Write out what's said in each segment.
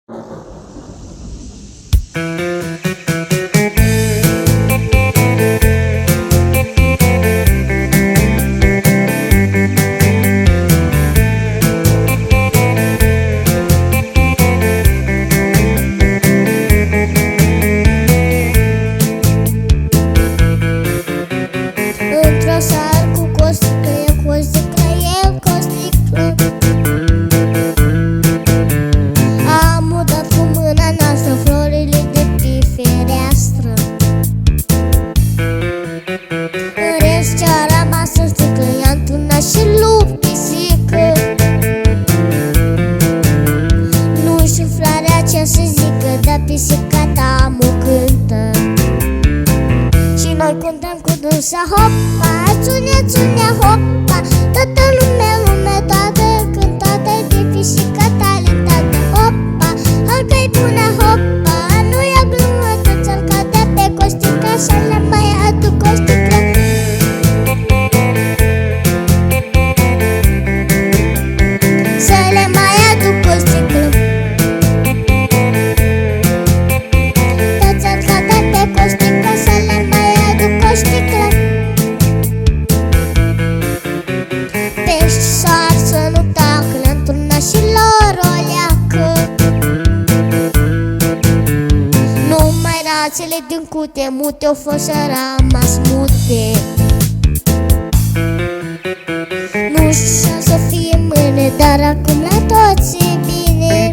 Într-o seară cu costică, eu cu o sticlă, eu cu o sticlă. Am udat cu mâna noastră florile de pe fereastră. În rest ce-a rămas în sticlă, i-am turnat și lui pisică. Nu știu floarea ce să zică, dar pisica ta mă cântă. Și noi cântăm cu dânsa, hopa, țune, țune, hopa. Toată lumea, toată cântată de pisica talentată. Hopa, halcă-i bună, hopa, nu ia glumă, toți îl cadă pe costică, să le mai aduc o sticlă. Să le mai aduc o sticlă. Toți îl cadă pe costică, să le mai aduc o sticlă. Pești sar să nu tacă, le-am turnat și lor o leacă. Numai rațele din cute mute au fost să rămas mute. Nu știu să fie mâine, dar acum la toți e bine.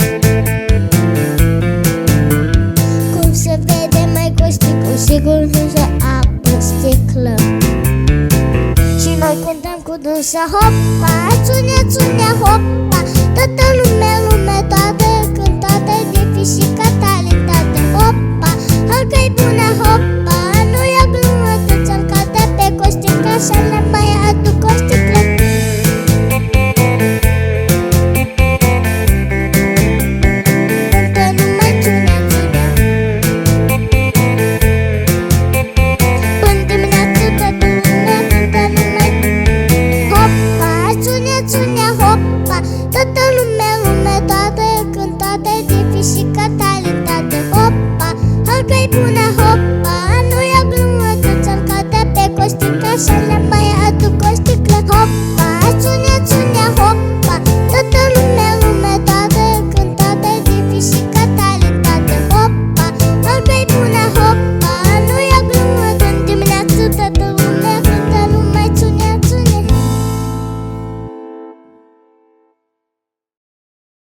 Cum se vede mai costicul, sigur nu se apă sticlă. Și noi cântăm cu dânsa, hop,